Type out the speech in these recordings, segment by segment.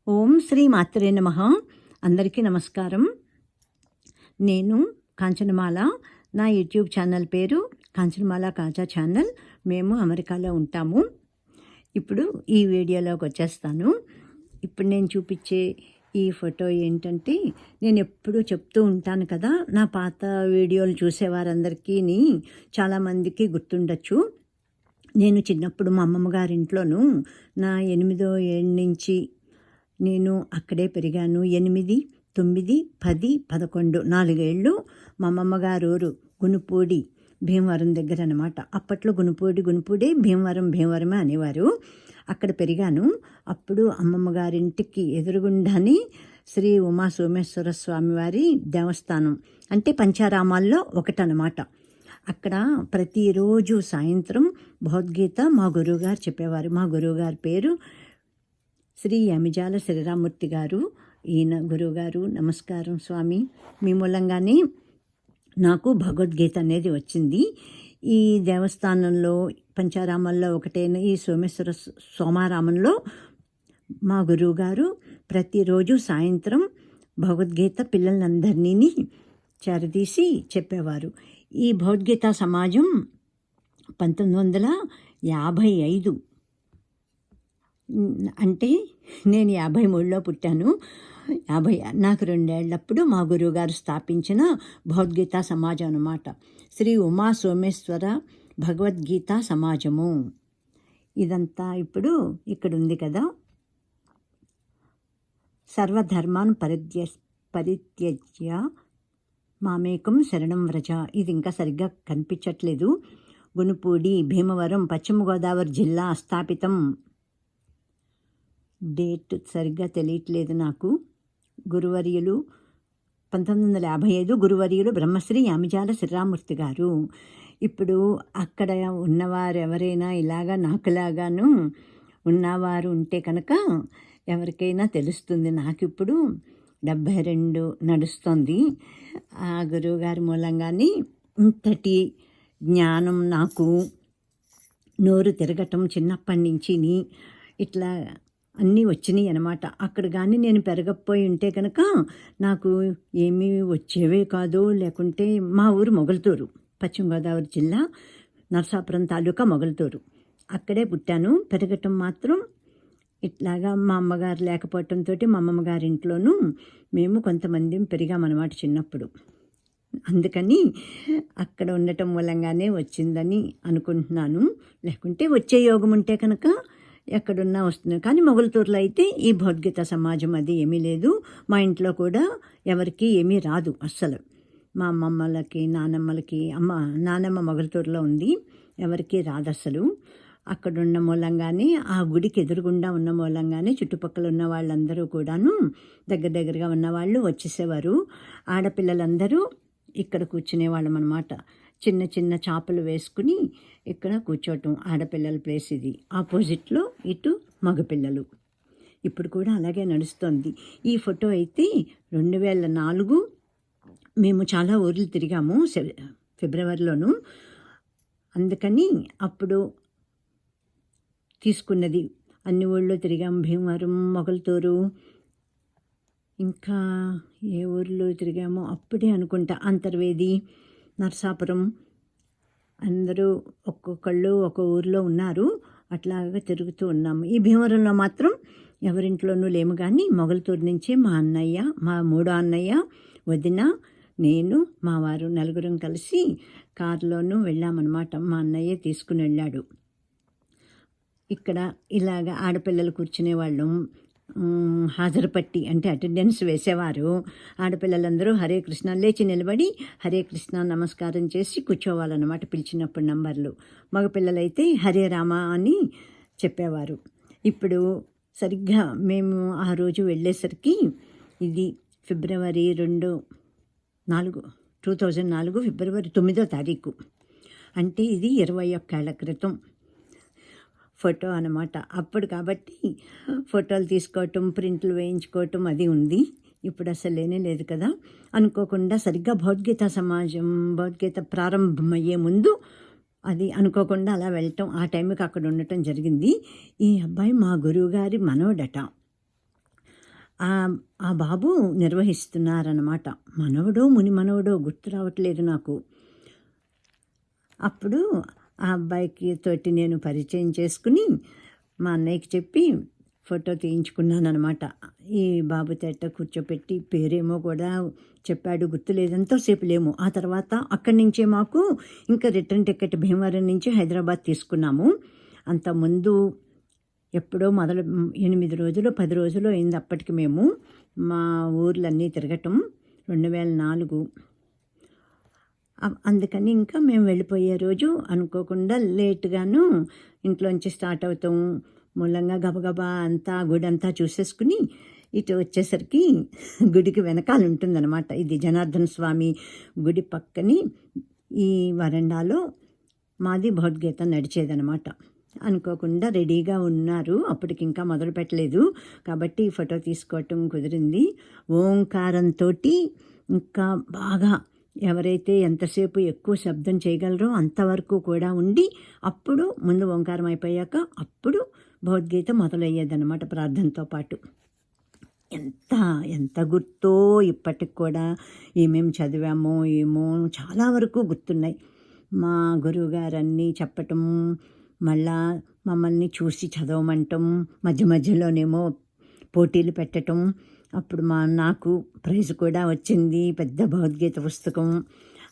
ఓం శ్రీ మాత్రే నమః. అందరికీ నమస్కారం. నేను కాంచనమాల. నా యూట్యూబ్ ఛానల్ పేరు కాంచనమాల కాజా ఛానల్. మేము అమెరికాలో ఉంటాము. ఇప్పుడు ఈ వీడియోలోకి వచ్చేస్తాను. ఇప్పుడు నేను చూపించే ఈ ఫోటో ఏంటంటే, నేను ఎప్పుడూ చెప్తూ ఉంటాను కదా, నా పాత వీడియోలు చూసేవారందరికీ చాలామందికి గుర్తుండొచ్చు. నేను చిన్నప్పుడు మా అమ్మమ్మ గారింట్లోనూ నా 8వ ఏళ్ళ నుంచి నేను అక్కడే పెరిగాను. 8, 9, 10, 11 4 ఏళ్ళు మా అమ్మమ్మ గారు ఊరు గునుపూడి, భీమవరం దగ్గర అనమాట. అప్పట్లో గునుపూడే, భీమవరమే అనేవారు. అక్కడ పెరిగాను. అప్పుడు అమ్మమ్మ గారింటికి ఎదురుగుండానే శ్రీ ఉమా సోమేశ్వర స్వామివారి దేవస్థానం, అంటే పంచారామాల్లో ఒకటనమాట. అక్కడ ప్రతిరోజు సాయంత్రం భగవద్గీత మా గురువుగారు చెప్పేవారు. మా గురువుగారి పేరు శ్రీ యమిజాల శ్రీరామూర్తి గారు. ఈయన గురువుగారు. నమస్కారం స్వామి, మీ మూలంగానే నాకు భగవద్గీత అనేది వచ్చింది. ఈ దేవస్థానంలో పంచారామాల్లో ఒకటైన ఈ సోమారామంలో మా గురువుగారు ప్రతిరోజు సాయంత్రం భగవద్గీత పిల్లలందరినీ చేరదీసి చెప్పేవారు. ఈ భగవద్గీత సమాజం 1955, అంటే నేను 53లో పుట్టాను. నాకు 2 ఏళ్ళప్పుడు మా గురువుగారు స్థాపించిన భగవద్గీతా సమాజం అన్నమాట. శ్రీ ఉమా సోమేశ్వర భగవద్గీతా సమాజము. ఇదంతా ఇప్పుడు ఇక్కడ ఉంది కదా. సర్వధర్మాన్ పరిత్యజ్య మామేకం శరణం వ్రజ. ఇది ఇంకా సరిగ్గా కనిపించట్లేదు. గునుపూడి, భీమవరం, పశ్చిమ గోదావరి జిల్లా స్థాపితం. డేట్ సరిగ్గా తెలియట్లేదు నాకు. గురువర్యులు 1955. గురువర్యులు బ్రహ్మశ్రీ యామిజాల శ్రీరామూర్తి గారు. ఇప్పుడు అక్కడ ఉన్నవారు ఎవరైనా ఇలాగా నాకులాగాను ఉన్నవారు ఉంటే కనుక ఎవరికైనా తెలుస్తుంది. నాకు ఇప్పుడు 72 నడుస్తుంది. ఆ గురువుగారి మూలంగానే ఇంతటి జ్ఞానం నాకు, నోరు తిరగటం చిన్నప్పటి నుంచి ఇట్లా అన్నీ వచ్చినాయి అన్నమాట. అక్కడ కానీ నేను పెరగకపోయి ఉంటే కనుక నాకు ఏమీ వచ్చేవే కాదు. లేకుంటే మా ఊరు మొగల్తూరు, పశ్చిమ గోదావరి జిల్లా నరసాపురం తాలూకా మొగల్తూరు. అక్కడే పుట్టాను. పెరగటం మాత్రం ఇట్లాగా మా అమ్మగారు లేకపోవటంతో మా అమ్మమ్మగారి ఇంట్లోనూ మేము కొంతమంది పెరిగామన్నమాట చిన్నప్పుడు. అందుకని అక్కడ ఉండటం మూలంగానే వచ్చిందని అనుకుంటున్నాను. లేకుంటే వచ్చే యోగం ఉంటే కనుక ఎక్కడున్నా వస్తుంది. కానీ మొగల్తూరులో అయితే ఈ భగవద్గీత సమాజం అది ఏమీ లేదు. మా ఇంట్లో కూడా ఎవరికి ఏమీ రాదు అస్సలు. మా అమ్మమ్మలకి, నానమ్మలకి, నానమ్మ మొగల్తూరులో ఉంది, ఎవరికి రాదు అసలు. అక్కడున్న మూలంగానే, ఆ గుడికి ఎదురుగుండా ఉన్న మూలంగానే చుట్టుపక్కల ఉన్న వాళ్ళందరూ కూడాను దగ్గరగా ఉన్నవాళ్ళు వచ్చేసేవారు. ఆడపిల్లలందరూ ఇక్కడ కూర్చునేవాళ్ళం అనమాట. చిన్న చిన్న చాపలు వేసుకుని ఇక్కడ కూర్చోవటం. ఆడపిల్లల ప్లేస్ ఇది. ఆపోజిట్లో ఇటు మగపిల్లలు. ఇప్పుడు కూడా అలాగే నడుస్తుంది. ఈ ఫోటో అయితే 2004. మేము చాలా ఊర్లు తిరిగాము ఫిబ్రవరిలోను. అందుకని అప్పుడు తీసుకున్నది. అన్ని ఊళ్ళో తిరిగాము. భీమవరం, మొగల్తూరు, ఇంకా ఏ ఊర్లో తిరిగామో అప్పుడే అనుకుంటా. అంతర్వేది, నరసాపురం, అందరూ ఒక్కొక్కళ్ళు ఒక ఊరిలో ఉన్నారు. అట్లాగా తిరుగుతూ ఉన్నాము. ఈ భీమవరంలో మాత్రం ఎవరింట్లోనూ లేము. కానీ మొగల్తూరు నుంచి మా అన్నయ్య, మా 3వ అన్నయ్య, వదిన, నేను, మా వారు నలుగురం కలిసి కారులోనూ వెళ్ళామన్నమాట. మా అన్నయ్య తీసుకుని వెళ్ళాడు. ఇక్కడ ఇలాగ ఆడపిల్లలు కూర్చునేవాళ్ళం. హాజరు పట్టి, అంటే అటెండెన్స్ వేసేవారు. ఆడపిల్లలందరూ హరే కృష్ణ లేచి నిలబడి హరే కృష్ణ నమస్కారం చేసి కూర్చోవాలన్నమాట పిలిచినప్పుడు నంబర్లు. మగపిల్లలైతే హరే రామ అని చెప్పేవారు. ఇప్పుడు సరిగ్గా మేము ఆ రోజు వెళ్ళేసరికి ఇది ఫిబ్రవరి 2004 ఫిబ్రవరి 9వ తారీఖు. అంటే ఇది 21 ఏళ్ల క్రితం ఫోటో అన్నమాట. అప్పుడు కాబట్టి ఫోటోలు తీసుకోవటం, ప్రింట్లు వేయించుకోవటం అది ఉంది. ఇప్పుడు అసలు లేనే లేదు కదా. అనుకోకుండా సరిగ్గా భగవద్గీత ప్రారంభమయ్యే ముందు అది అనుకోకుండా అలా వెళ్ళటం, ఆ టైంకి అక్కడ ఉండటం జరిగింది. ఈ అబ్బాయి మా గురువుగారి మనవడట. ఆ బాబు నిర్వహిస్తున్నారన్నమాట. మనవడో ముని మనవడో గుర్తు రావట్లేదు నాకు. అప్పుడు ఆ అబ్బాయికి తోటి నేను పరిచయం చేసుకుని మా అన్నయ్యకి చెప్పి ఫోటో తీయించుకున్నానమాట. ఈ బాబు తెట్ట కూర్చోపెట్టి పేరేమో కూడా చెప్పాడు, గుర్తులేదు, ఎంతోసేపు లేము. ఆ తర్వాత అక్కడి నుంచే మాకు ఇంకా రిటర్న్ టికెట్ భీమవరం నుంచి హైదరాబాద్ తీసుకున్నాము. అంతకుముందు ఎప్పుడో 8 రోజులు 10 రోజులు అయింది అప్పటికి మేము మా ఊర్లన్నీ తిరగటం. 2004. అందుకని ఇంకా మేము వెళ్ళిపోయే రోజు అనుకోకుండా లేట్గాను ఇంట్లోంచి స్టార్ట్ అవుతాం మూలంగా గబగబా అంతా గుడంతా చూసేసుకుని ఇటు వచ్చేసరికి గుడికి వెనకాల ఉంటుందన్నమాట. ఇది జనార్దన స్వామి గుడి పక్కని ఈ వరండాలో మాది భగవద్గీత నడిచేదనమాట. అనుకోకుండా రెడీగా ఉన్నారు, అప్పటికి ఇంకా మొదలు పెట్టలేదు కాబట్టి ఫోటో తీసుకోవటం కుదిరింది. ఓంకారంతో ఇంకా బాగా ఎవరైతే ఎంతసేపు ఎక్కువ శబ్దం చేయగలరో అంతవరకు కూడా ఉండి అప్పుడు ముందు ఓంకారం అయిపోయాక అప్పుడు భగవద్గీత మొదలయ్యేదన్నమాట ప్రార్థనతో పాటు. ఎంత ఎంత గుర్తో ఇప్పటికి కూడా ఏమేమి చదివామో ఏమో చాలా వరకు గుర్తున్నాయి. మా గురువుగారన్నీ చెప్పటం, మళ్ళా మమ్మల్ని చూసి చదవమంటం, మధ్య మధ్యలోనేమో పోటీలు పెట్టడం. అప్పుడు నాకు ప్రైజ్ కూడా వచ్చింది, పెద్ద భగవద్గీత పుస్తకం.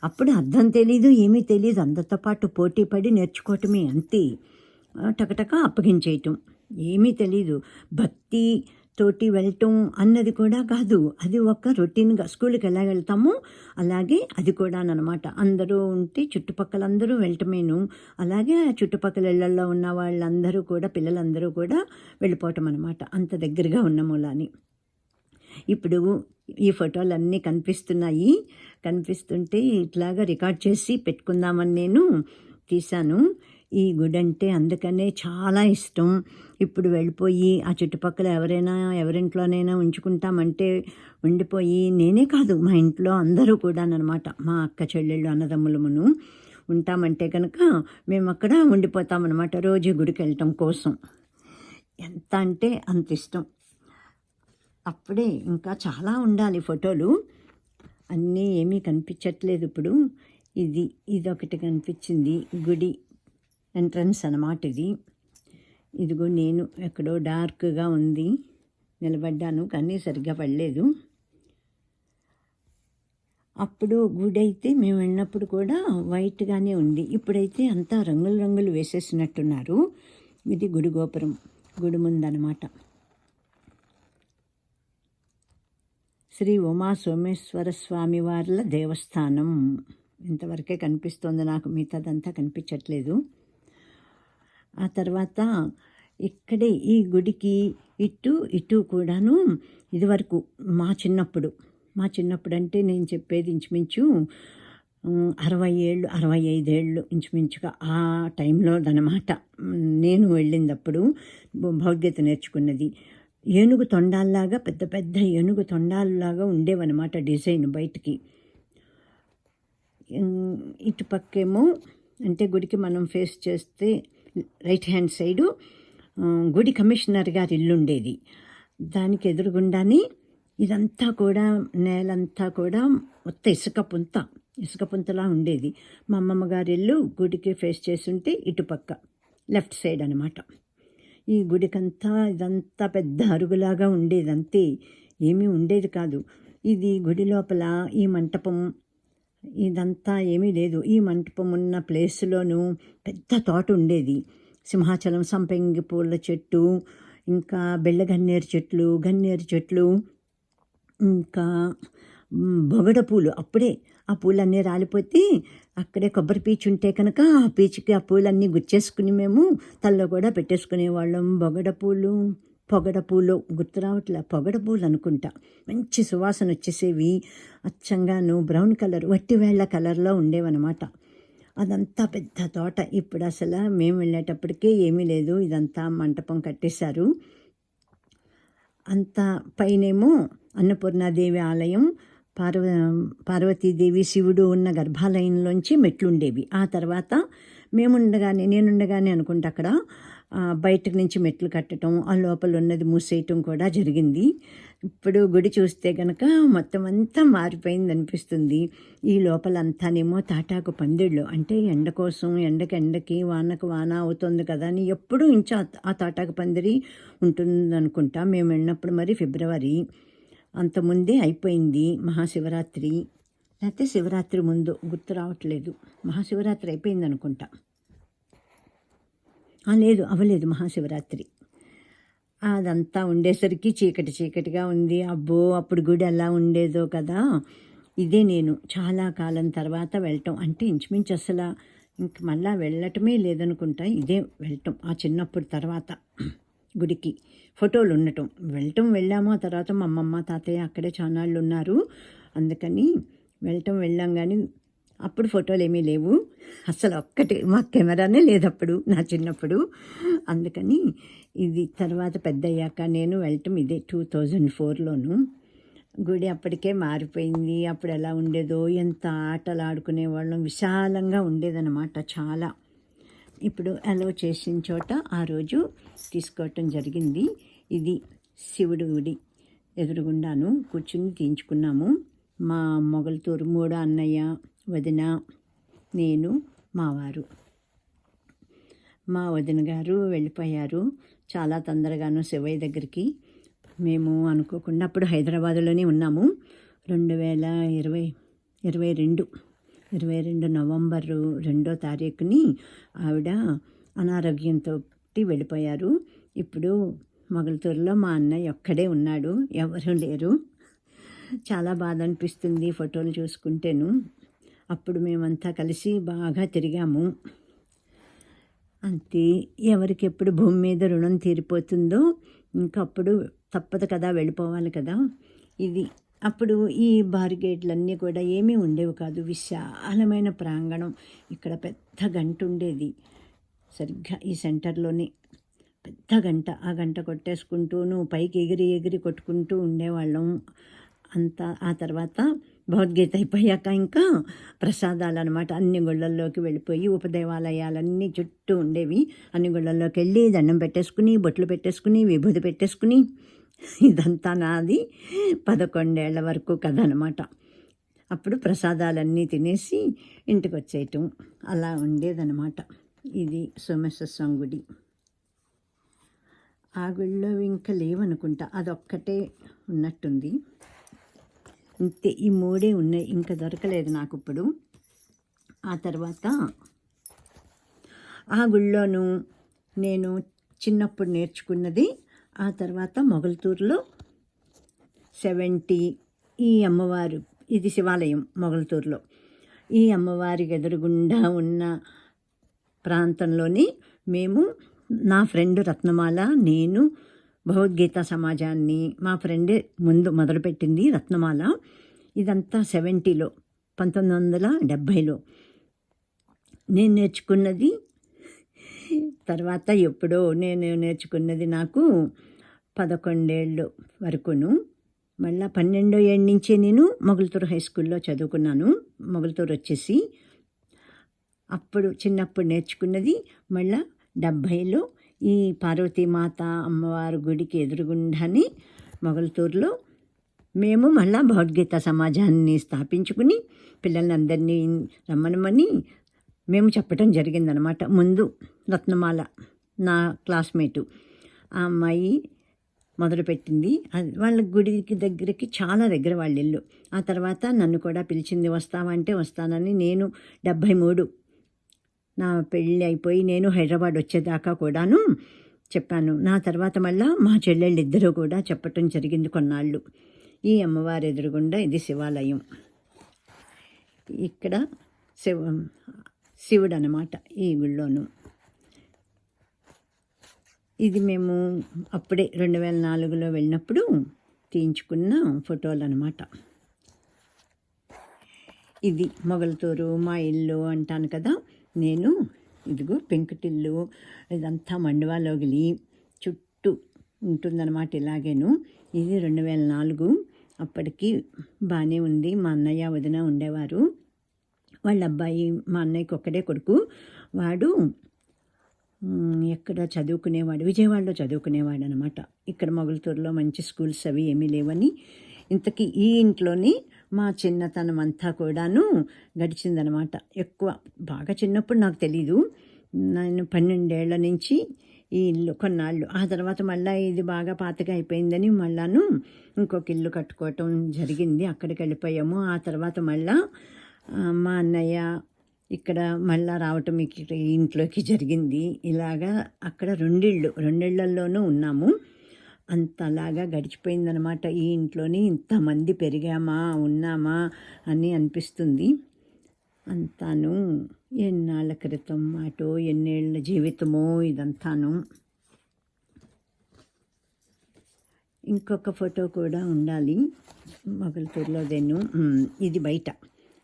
అప్పుడు అర్థం తెలీదు, ఏమీ తెలీదు, అందరితో పాటు పోటీ పడి నేర్చుకోవటమే అంతే. టకటక అప్పగించేయటం, ఏమీ తెలీదు. భక్తి తోటి వెళ్ళటం అన్నది కూడా కాదు, అది ఒక రొటీన్గా స్కూల్కి ఎలా వెళ్తామో అలాగే అది కూడా అనమాట. అందరూ ఉంటే చుట్టుపక్కల అందరూ వెళ్ళటమేను. అలాగే ఆ చుట్టుపక్కల ఇళ్లలో ఉన్న వాళ్ళందరూ కూడా పిల్లలందరూ కూడా వెళ్ళిపోవటం అనమాట, అంత దగ్గరగా ఉన్న మూలాని. ఇప్పుడు ఈ ఫోటోలన్నీ కనిపిస్తున్నాయి, కనిపిస్తుంటే ఇట్లాగా రికార్డ్ చేసి పెట్టుకుందామని నేను తీశాను. ఈ గుడి అంటే అందుకనే చాలా ఇష్టం. ఇప్పుడు వెళ్ళిపోయి ఆ చుట్టుపక్కల ఎవరింట్లోనైనా ఉంచుకుంటామంటే ఉండిపోయి, నేనే కాదు మా ఇంట్లో అందరూ కూడా అనమాట, మా అక్క చెల్లెళ్ళు అన్నదమ్ములమును ఉంటామంటే కనుక మేము అక్కడ ఉండిపోతామన్నమాట రోజు గుడికి వెళ్ళటం కోసం. ఎంత అంటే అంత ఇష్టం. అప్పుడే ఇంకా చాలా ఉండాలి ఫోటోలు, అన్నీ ఏమీ కనిపించట్లేదు ఇప్పుడు. ఇదొకటి కనిపించింది, గుడి ఎంట్రన్స్ అన్నమాట ఇది. ఇదిగో నేను ఎక్కడో డార్క్గా ఉంది నిలబడ్డాను కానీ సరిగ్గా పడలేదు. అప్పుడు గుడి అయితే మేము వెళ్ళినప్పుడు కూడా వైట్గానే ఉంది, ఇప్పుడైతే అంతా రంగులు రంగులు వేసేసినట్టున్నారు. ఇది గుడి గోపురం, గుడి ముందనమాట. శ్రీ ఉమా సోమేశ్వర స్వామి వార్ల దేవస్థానం ఇంతవరకే కనిపిస్తోంది నాకు, మిగతాదంతా కనిపించట్లేదు. ఆ తర్వాత ఇక్కడే ఈ గుడికి ఇటు కూడాను ఇదివరకు మా చిన్నప్పుడు అంటే నేను చెప్పేది ఇంచుమించు 60 ఏళ్ళు 65 ఏళ్ళు ఇంచుమించుగా ఆ టైంలో అన్నమాట నేను వెళ్ళిందప్పుడు భగవద్గీత నేర్చుకున్నది. ఏనుగు తొండాల్లాగా పెద్ద పెద్ద ఏనుగు తొండాల్లాగా ఉండేవన్నమాట డిజైన్ బయటికి. ఇటుపక్కేమో అంటే గుడికి మనం ఫేస్ చేస్తే రైట్ హ్యాండ్ సైడు గుడి కమిషనర్ గారి ఇల్లు ఉండేది. దానికి ఎదురుగుండానే ఇదంతా కూడా నేలంతా కూడా మొత్తం ఇసుక పుంతలా ఉండేది. మా అమ్మమ్మ గారి ఇల్లు గుడికి ఫేస్ చేస్తుంటే ఇటుపక్క లెఫ్ట్ సైడ్ అనమాట. ఈ గుడికంతా ఇదంతా పెద్ద అరుగులాగా ఉండేది, అంతే, ఏమీ ఉండేది కాదు. ఇది గుడి లోపల ఈ మంటపం ఇదంతా ఏమీ లేదు. ఈ మంటపం ఉన్న ప్లేస్లోనూ పెద్ద తోట ఉండేది. సింహాచలం సంపంగి పూల చెట్టు, ఇంకా గన్నేరు చెట్లు, ఇంకా బొగడ పూలు. అప్పుడే ఆ పూలన్నీ రాలిపోతే అక్కడే కొబ్బరి పీచు ఉంటే కనుక ఆ పీచుకి ఆ పూలన్నీ గుచ్చేసుకుని మేము తల్లో కూడా పెట్టేసుకునేవాళ్ళం. పొగడ పూలు గుర్తు రావట్లే, పొగడ పూలు అనుకుంటా. మంచి సువాసన వచ్చేసేవి, అచ్చంగాను బ్రౌన్ కలర్ వట్టివేళ్ల కలర్లో ఉండేవన్నమాట. అదంతా పెద్ద తోట. ఇప్పుడు అసలు మేము వెళ్ళేటప్పటికే ఏమీ లేదు, ఇదంతా మంటపం కట్టేశారు. అంతా పైనేమో అన్నపూర్ణాదేవి ఆలయం, పార్వతీదేవి శివుడు ఉన్న గర్భాలయంలోంచి మెట్లుండేవి. ఆ తర్వాత నేనుండగానే అనుకుంటా అక్కడ బయటకు నుంచి మెట్లు కట్టడం, ఆ లోపల ఉన్నది మూసేయటం కూడా జరిగింది. ఇప్పుడు గుడి చూస్తే కనుక మొత్తం అంతా మారిపోయింది అనిపిస్తుంది. ఈ లోపలంతానేమో తాటాకు పందిళ్ళు, అంటే ఎండ కోసం ఎండకి వానకు వాన అవుతుంది కదా అని ఎప్పుడూ ఇంచు ఆ తాటాకు పందిరి ఉంటుందనుకుంటా. మేము వెళ్ళినప్పుడు మరి ఫిబ్రవరి, అంతకుముందే అయిపోయింది మహాశివరాత్రి. లేకపోతే శివరాత్రి ముందు, గుర్తు రావట్లేదు. మహాశివరాత్రి అయిపోయింది అనుకుంటా. లేదు, అవ్వలేదు మహాశివరాత్రి. అదంతా ఉండేసరికి చీకటిగా ఉంది. అబ్బో, అప్పుడు గుడి ఎలా ఉండేదో కదా. ఇదే నేను చాలా కాలం తర్వాత వెళ్ళటం, అంటే ఇంచుమించు అసలు ఇంక మళ్ళా వెళ్ళటమే లేదనుకుంటా. ఇదే వెళ్ళటం ఆ చిన్నప్పుడు తర్వాత గుడికి. ఫోటోలు ఉండటం, వెళ్ళాము. ఆ తర్వాత మా అమ్మమ్మ తాతయ్య అక్కడే చానాళ్ళు ఉన్నారు, అందుకని వెళ్ళాం. కానీ అప్పుడు ఫోటోలు ఏమీ లేవు అసలు. ఒక్కటి మా కెమెరానే లేదు అప్పుడు, నా చిన్నప్పుడు. అందుకని ఇది తర్వాత పెద్ద అయ్యాక నేను వెళ్ళటం ఇదే 2004లోను. గుడి అప్పటికే మారిపోయింది. అప్పుడు ఎలా ఉండేదో, ఎంత ఆటలు ఆడుకునేవాళ్ళం, విశాలంగా ఉండేదన్నమాట చాలా. ఇప్పుడు అలో చేసిన చోట ఆ రోజు తీసుకోవటం జరిగింది. ఇది శివుడి గుడి ఎదురుగుండాను కూర్చుని తీయించుకున్నాము. మా మొగల్తూరు మూడో అన్నయ్య, వదిన, నేను, మావారు. మా వదిన గారు వెళ్ళిపోయారు చాలా తొందరగాను శివయ్య దగ్గరికి. మేము అనుకోకుండా అప్పుడు హైదరాబాదులోనే ఉన్నాము. 2022 నవంబర్ 2వ తారీఖుని ఆవిడ అనారోగ్యంతో వెళ్ళిపోయారు. ఇప్పుడు మొగల్తూరులో మా అన్నయ్య ఒక్కడే ఉన్నాడు, ఎవరూ లేరు. చాలా బాధ అనిపిస్తుంది ఫోటోలు చూసుకుంటేను. అప్పుడు మేమంతా కలిసి బాగా తిరిగాము. అంతే, ఎవరికి ఎప్పుడు భూమి మీద రుణం తీరిపోతుందో ఇంకప్పుడు తప్పదు కదా, వెళ్ళిపోవాలి కదా. ఇది అప్పుడు ఈ బారిగేట్లన్నీ కూడా ఏమీ ఉండేవి కాదు, విశాలమైన ప్రాంగణం. ఇక్కడ పెద్ద గంట ఉండేది సరిగ్గా ఈ సెంటర్లోనే, పెద్ద గంట. ఆ గంట కొట్టేసుకుంటూను పైకి ఎగిరి కొట్టుకుంటూ ఉండేవాళ్ళం అంతా. ఆ తర్వాత భగవద్గీత అయిపోయాక ఇంకా ప్రసాదాలు అనమాట. అన్ని గుళ్ళల్లోకి వెళ్ళిపోయి ఉపదేవాలయాలన్నీ చుట్టూ ఉండేవి. అన్ని గుళ్ళల్లోకి వెళ్ళి దండం పెట్టేసుకుని, బొట్లు పెట్టేసుకుని, విభూతి పెట్టేసుకుని, ఇదంతా నాది 11 ఏళ్ల వరకు కథ అనమాట. అప్పుడు ప్రసాదాలన్నీ తినేసి ఇంటికి వచ్చేయటం అలా ఉండేదన్నమాట. ఇది సోమేశ్వర స్వామి గుడి. ఆ గుళ్ళో ఇంకా లేవనుకుంటా, అదొక్కటే ఉన్నట్టుంది. ఇంతే, ఈ 3 ఉన్నాయి, ఇంకా దొరకలేదు నాకు ఇప్పుడు. ఆ తర్వాత ఆ గుళ్ళోనూ నేను చిన్నప్పుడు నేర్చుకున్నది. ఆ తర్వాత మొగల్తూరులో 70 ఈ అమ్మవారు, ఇది శివాలయం మొగల్తూరులో. ఈ అమ్మవారికి ఎదురుగుండా ఉన్న ప్రాంతంలోని మేము, నా ఫ్రెండ్ రత్నమాల, నేను భగవద్గీత సమాజాన్ని, మా ఫ్రెండే ముందు మొదలుపెట్టింది రత్నమాల. ఇదంతా 70లో, 1970లో నేను నేర్చుకున్నది. తర్వాత ఎప్పుడో నేను నేర్చుకున్నది నాకు 11 ఏళ్ళు వరకును. మళ్ళీ 12వ ఏడు నుంచే నేను మొగల్తూరు హై స్కూల్లో చదువుకున్నాను. మొగల్తూరు వచ్చేసి అప్పుడు చిన్నప్పుడు నేర్చుకున్నది. మళ్ళీ 70లో ఈ పార్వతీమాత అమ్మవారి గుడికి ఎదురుగుండాని మొగల్తూరులో మేము మళ్ళా భగవద్గీత సమాజాన్ని స్థాపించుకుని పిల్లలందరినీ రమ్మనమని మేము చెప్పటం జరిగిందనమాట. ముందు రత్నమాల, నా క్లాస్మేటు, ఆ అమ్మాయి మొదలుపెట్టింది. వాళ్ళ గుడికి దగ్గరికి చాలా దగ్గర వాళ్ళ ఇల్లు. ఆ తర్వాత నన్ను కూడా పిలిచింది, వస్తావంటే వస్తానని. నేను 73 నా పెళ్ళి అయిపోయి నేను హైదరాబాద్ వచ్చేదాకా కూడాను చెప్పాను. నా తర్వాత మళ్ళీ మా చెల్లెళ్ళు ఇద్దరు కూడా చెప్పటం జరిగింది కొన్నాళ్ళు. ఈ అమ్మవారి ఎదురుగుండా ఇది శివాలయం. ఇక్కడ శివుడు అన్నమాట ఈ గుళ్ళోను. ఇది మేము అప్పుడే 2004లో వెళ్ళినప్పుడు తీయించుకున్న ఫోటోలు అన్నమాట. ఇది మొగల్తూరు మా ఇల్లు అంటాను కదా నేను. ఇదిగో పెంకుటిల్లు, ఇదంతా మండువాలోగిలి చుట్టూ ఉంటుందన్నమాట. ఇలాగేను. ఇది 2004. అప్పటికి బాగానే ఉంది. మా అన్నయ్య వదిన ఉండేవారు. వాళ్ళ అబ్బాయి, మా అన్నయ్యకి ఒక్కడే కొడుకు, వాడు ఎక్కడ చదువుకునేవాడు, విజయవాడలో చదువుకునేవాడు అనమాట. ఇక్కడ మొగల్తూరులో మంచి స్కూల్స్ అవి ఏమీ లేవని ఇంతకీ ఈ ఇంట్లోనే మా చిన్నతనం అంతా కూడాను గడిచిందనమాట. బాగా చిన్నప్పుడు నాకు తెలీదు. నేను 12 ఏళ్ల నుంచి ఈ ఇల్లు కొన్నాళ్ళు, ఆ తర్వాత మళ్ళీ ఇది బాగా పాతగా అయిపోయిందని మళ్ళాను ఇంకొక ఇల్లు కట్టుకోవటం జరిగింది. అక్కడికి వెళ్ళిపోయాము. ఆ తర్వాత మళ్ళా మా అన్నయ్య ఇక్కడ మళ్ళా రావటం ఇక్కడ ఈ ఇంట్లోకి జరిగింది. ఇలాగా అక్కడ రెండిళ్లలోనూ ఉన్నాము. అంతలాగా గడిచిపోయిందనమాట. ఈ ఇంట్లోని ఇంతమంది పెరిగామా ఉన్నామా అని అనిపిస్తుంది. అంతాను ఎన్నాళ్ళ క్రితం అటో ఎన్నేళ్ళ జీవితమో ఇదంతాను. ఇంకొక ఫోటో కూడా ఉండాలి మొగల్తూరులోదేను. ఇది బయట,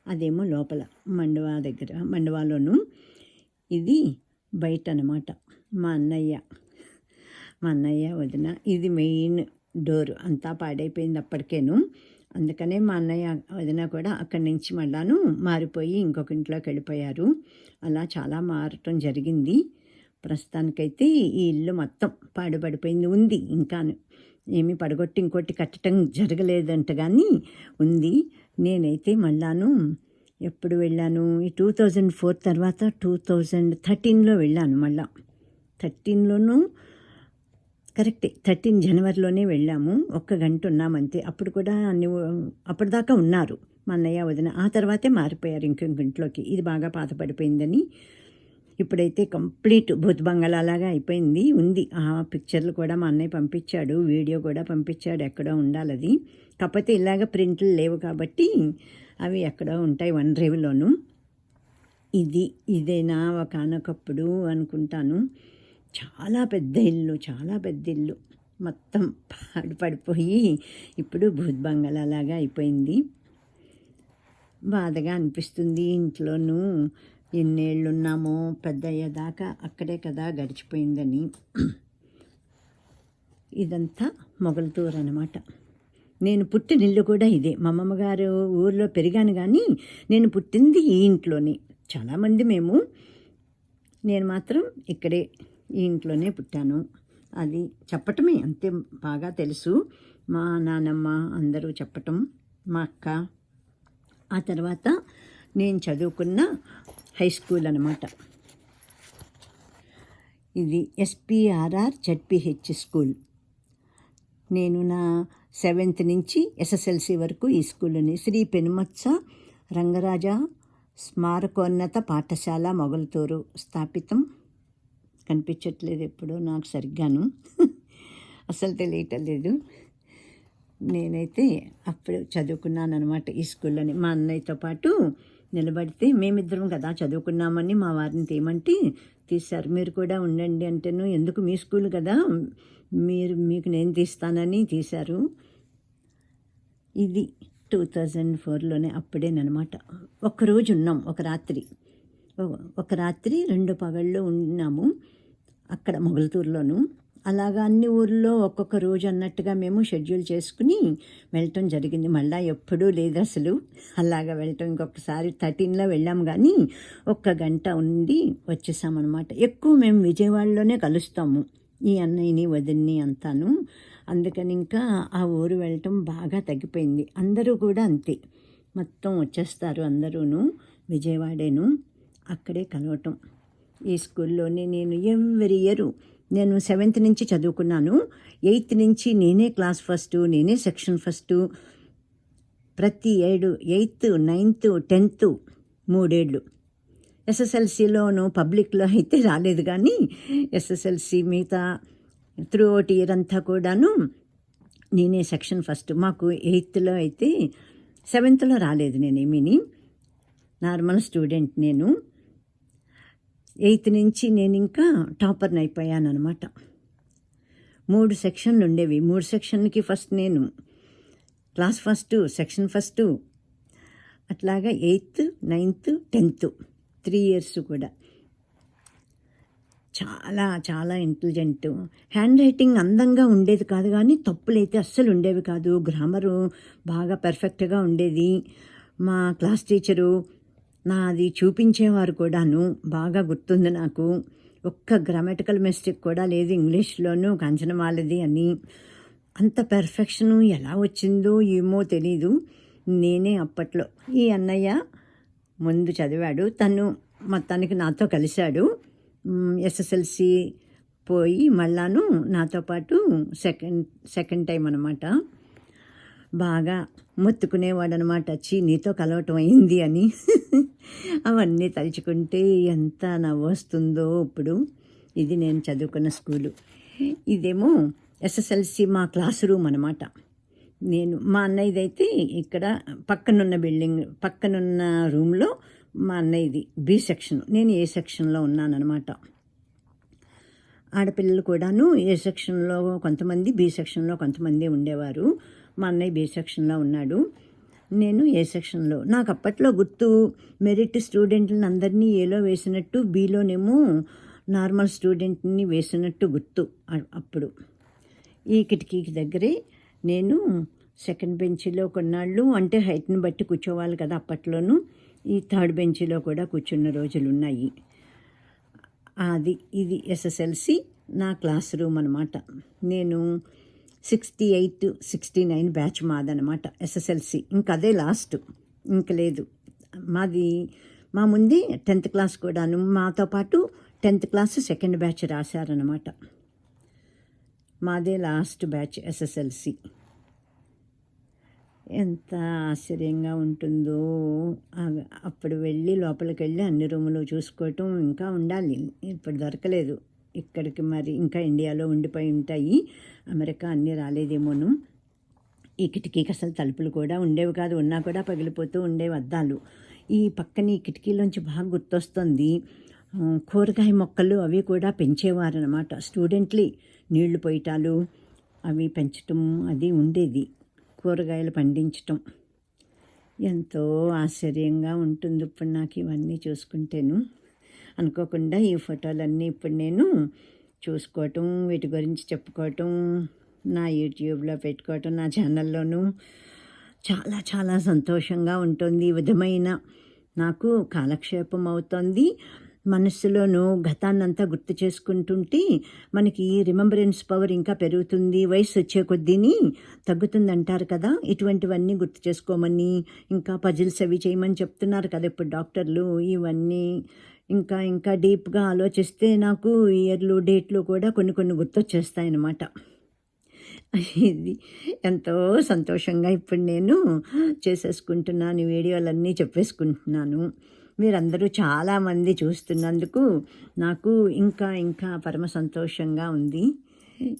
అదేమో లోపల మండువా దగ్గర, మండువాలోను. ఇది బయట అనమాట. మా అన్నయ్య వదిన. ఇది మెయిన్ డోరు అంతా పాడైపోయింది అప్పటికేను. అందుకనే మా అన్నయ్య వదిన కూడా అక్కడి నుంచి మళ్ళాను మారిపోయి ఇంకొక ఇంట్లోకి వెళ్ళిపోయారు. అలా చాలా మారటం జరిగింది. ప్రస్తుతానికైతే ఈ ఇల్లు మొత్తం పాడుపడిపోయింది. ఉంది ఇంకాను, ఏమీ పడగొట్టి ఇంకోటి కట్టడం జరగలేదంట కానీ ఉంది. నేనైతే మళ్ళాను ఎప్పుడు వెళ్ళాను, ఈ 2004 తర్వాత 2013లో వెళ్ళాను. మళ్ళా 13లోనూ కరెక్టే, 13 జనవరిలోనే వెళ్ళాము. 1 గంట ఉన్నామంతే. అప్పుడు కూడా అప్పటిదాకా ఉన్నారు మా అన్నయ్య వదిన. ఆ తర్వాతే మారిపోయారు ఇంకొక ఇంట్లోకి. ఇది బాగా పాత పడిపోయిందని ఇప్పుడైతే కంప్లీట్ భూత్ బంగళాలాగా అయిపోయింది. ఉంది ఆ పిక్చర్లు కూడా మా అన్నయ్య పంపించాడు, వీడియో కూడా పంపించాడు. ఎక్కడో ఉండాలి అది. కాకపోతే ఇలాగ ప్రింట్లు లేవు కాబట్టి అవి ఎక్కడో ఉంటాయి వన్ డ్రైవ్లోను. ఇదేనా ఒకనొకప్పుడు అనుకుంటాను. చాలా పెద్ద ఇల్లు మొత్తం పడిపోయి ఇప్పుడు భూత్ బంగళాలాగా అయిపోయింది. బాధగా అనిపిస్తుంది. ఇంట్లోనూ ఎన్నేళ్ళున్నామో పెద్ద అయ్యేదాకా అక్కడే కదా గడిచిపోయిందని. ఇదంతా మొగల్తూరు అనమాట. నేను పుట్టిన ఇల్లు కూడా ఇదే. మా అమ్మమ్మగారు ఊర్లో పెరిగాను కానీ నేను పుట్టింది ఈ ఇంట్లోనే. చాలామంది నేను మాత్రం ఇక్కడే ఈ ఇంట్లోనే పుట్టాను. అది చెప్పటమే అంతే, బాగా తెలుసు. మా నానమ్మ అందరూ చెప్పటం, మా అక్క. ఆ తర్వాత నేను చదువుకున్న హై స్కూల్ అనమాట. ఇది SPRR ZPH స్కూల్. నేను నా 7th నుంచి SSLC వరకు ఈ స్కూల్లోని శ్రీ పెనుమత్స రంగరాజ స్మారకోన్నత పాఠశాల మొగల్తూరు స్థాపితం. కనిపించట్లేదు ఎప్పుడో నాకు సరిగ్గాను, అసలు తెలియటలేదు. నేనైతే అప్పుడు చదువుకున్నాను అనమాట ఈ స్కూల్లోని. మా అన్నయ్యతో పాటు నిలబడితే మేమిద్దరం కదా చదువుకున్నామని మా వారిని తీయమంటే తీశారు. మీరు కూడా ఉండండి అంటేను, ఎందుకు మీ స్కూల్ కదా, మీకు నేను తీస్తానని తీశారు. ఇది 2004లోనే అప్పుడేనమాట. ఒక్కరోజు ఉన్నాం, ఒక రాత్రి 2 పగళ్ళు ఉన్నాము అక్కడ మొగల్తూరులోను. అలాగా అన్ని ఊర్లో ఒక్కొక్క రోజు అన్నట్టుగా మేము షెడ్యూల్ చేసుకుని వెళ్ళటం జరిగింది. మళ్ళీ ఎప్పుడూ లేదు అసలు అలాగా వెళ్ళటం. ఇంకొకసారి 13లో వెళ్ళాము కానీ 1 గంట ఉండి వచ్చేసామన్నమాట. ఎక్కువ మేము విజయవాడలోనే కలుస్తాము, ఈ అన్నయ్యని వదిన్ని అంతాను. అందుకని ఇంకా ఆ ఊరు వెళ్ళటం బాగా తగ్గిపోయింది. అందరూ కూడా అంతే, మొత్తం వచ్చేస్తారు అందరూను విజయవాడేను. అక్కడే కలవటం. ఈ స్కూల్లోనే నేను ఎవ్రీ ఇయర్, నేను 7th నుంచి చదువుకున్నాను. 8th నుంచి నేనే క్లాస్ ఫస్ట్, నేనే సెక్షన్ ఫస్ట్. ప్రతి 8th, 9th, 10th 3 ఏళ్ళు. SSLCలోను పబ్లిక్లో అయితే రాలేదు కానీ SSLC మిగతా త్రూ అవుట్ ఇయర్ అంతా కూడాను నేనే సెక్షన్ ఫస్ట్. మాకు 8thలో అయితే, 7thలో రాలేదు నేనేమీని, నార్మల్ స్టూడెంట్ నేను. 8th నుంచి నేను ఇంకా టాపర్ని అయిపోయాను అనమాట. 3 సెక్షన్లు ఉండేవి. 3 సెక్షన్కి ఫస్ట్ నేను, క్లాస్ ఫస్ట్, సెక్షన్ ఫస్ట్. అట్లాగా 8th, 9th, 10th 3 years కూడా. చాలా చాలా ఇంటెలిజెంట్. హ్యాండ్ రైటింగ్ అందంగా ఉండేది కాదు కానీ తప్పులైతే అస్సలు ఉండేవి కాదు. గ్రామరు బాగా పర్ఫెక్ట్గా ఉండేది. మా క్లాస్ టీచరు నాది చూపించేవారు కూడాను, బాగా గుర్తుంది నాకు. ఒక్క గ్రామటికల్ మిస్టేక్ కూడా లేదు ఇంగ్లీష్లోనూ కాంచనమాలది అని. అంత పెర్ఫెక్షను ఎలా వచ్చిందో ఏమో తెలీదు. నేనే అప్పట్లో ఈ అన్నయ్య ముందు చదివాడు. తను మొత్తానికి నాతో కలిశాడు. ఎస్ఎస్ఎల్సి పోయి మళ్ళాను నాతో పాటు సెకండ్ టైం అనమాట. బాగా మొత్తుకునేవాడు అనమాట, నీతో కలవటం అయింది అని. అవన్నీ తలుచుకుంటే ఎంత నవ్వొస్తుందో ఇప్పుడు. ఇది నేను చదువుకున్న స్కూలు. ఇదేమో ఎస్ఎస్ఎల్సి మా క్లాస్ రూమ్ అనమాట. మా అన్నయ్యదైతే ఇక్కడ పక్కనున్న రూమ్లో మా అన్నయ్యది బి సెక్షన్, నేను ఏ సెక్షన్లో ఉన్నానన్నమాట. ఆడపిల్లలు కూడాను ఏ సెక్షన్లో కొంతమంది, బి సెక్షన్లో కొంతమంది ఉండేవారు. మా అన్నయ్య బి సెక్షన్లో ఉన్నాడు, నేను ఏ సెక్షన్లో. నాకు అప్పట్లో గుర్తు మెరిట్ స్టూడెంట్లను అందరినీ ఏలో వేసినట్టు, బీలోనేమో నార్మల్ స్టూడెంట్ని వేసినట్టు గుర్తు. అప్పుడు ఈ కిటికీకి దగ్గరే నేను సెకండ్ బెంచ్లో కొన్నాళ్ళు, అంటే హైట్ని బట్టి కూర్చోవాలి కదా అప్పట్లోనూ, ఈ థర్డ్ బెంచ్లో కూడా కూర్చున్న రోజులు ఉన్నాయి. ఇది ఎస్ఎస్ఎల్సి నా క్లాస్ రూమ్ అనమాట. నేను 68, 69 బ్యాచ్ మాదనమాట ఎస్ఎస్ఎల్సి. ఇంకదే లాస్ట్, ఇంక లేదు. మా ముందే 10th క్లాస్ కూడాను, మాతో పాటు 10th క్లాస్ సెకండ్ బ్యాచ్ రాశారనమాట. మాదే లాస్ట్ బ్యాచ్ ఎస్ఎస్ఎల్సి. ఎంత ఆశ్చర్యంగా ఉంటుందో. అప్పుడు లోపలికి వెళ్ళి అన్ని రూములు చూసుకోవటం ఇంకా ఉండాలి. ఇప్పుడు దొరకలేదు ఇక్కడికి, మరి ఇంకా ఇండియాలో ఉండిపోయి ఉంటాయి, అమెరికా అన్నీ రాలేదేమోను. ఈ కిటికీకి అసలు తలుపులు కూడా ఉండేవి కాదు, ఉన్నా కూడా పగిలిపోతూ ఉండేవి అద్దాలు. ఈ పక్కన ఈ కిటికీలోంచి బాగా గుర్తొస్తుంది, కూరగాయ మొక్కలు అవి కూడా పెంచేవారనమాట స్టూడెంట్లీ. నీళ్లు పోయటాలు అవి పెంచటం అది ఉండేది, కూరగాయలు పండించటం. ఎంతో ఆశ్చర్యంగా ఉంటుంది ఇప్పుడు నాకు ఇవన్నీ చూసుకుంటేను. అనుకోకుండా ఈ ఫోటోలన్నీ ఇప్పుడు నేను చూసుకోవటం, వీటి గురించి చెప్పుకోవటం, నా యూట్యూబ్లో పెట్టుకోవటం, నా ఛానల్లోనూ చాలా చాలా సంతోషంగా ఉంటుంది. ఈ విధమైన నాకు కాలక్షేపం అవుతుంది. మనస్సులోనూ గతాన్నంతా గుర్తు చేసుకుంటుంటే మనకి రిమెంబరెన్స్ పవర్ ఇంకా పెరుగుతుంది. వయసు వచ్చే కొద్దీని తగ్గుతుంది అంటారు కదా, ఇటువంటివన్నీ గుర్తు చేసుకోమని, ఇంకా పజిల్స్ అవి చేయమని చెప్తున్నారు కదా ఇప్పుడు డాక్టర్లు. ఇవన్నీ ఇంకా ఇంకా డీప్గా ఆలోచిస్తే నాకు ఇయర్లు, డేట్లు కూడా కొన్ని గుర్తొచ్చేస్తాయన్నమాట. ఇది ఎంతో సంతోషంగా ఇప్పుడు నేను చేసేసుకుంటున్నాను, వీడియోలన్నీ చెప్పేసుకుంటున్నాను. మీరందరూ చాలామంది చూస్తున్నందుకు నాకు ఇంకా ఇంకా పరమ సంతోషంగా ఉంది.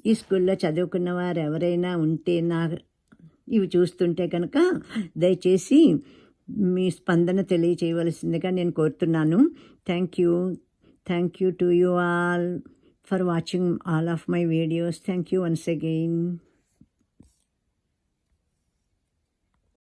ఈ స్కూల్లో చదువుకున్న వారు ఎవరైనా ఉంటే ఇవి చూస్తుంటే కనుక దయచేసి మీ స్పందన తెలియచేయవలసిందిగా నేను కోరుతున్నాను. Thank you to you all for watching all of my videos. Thank you once again.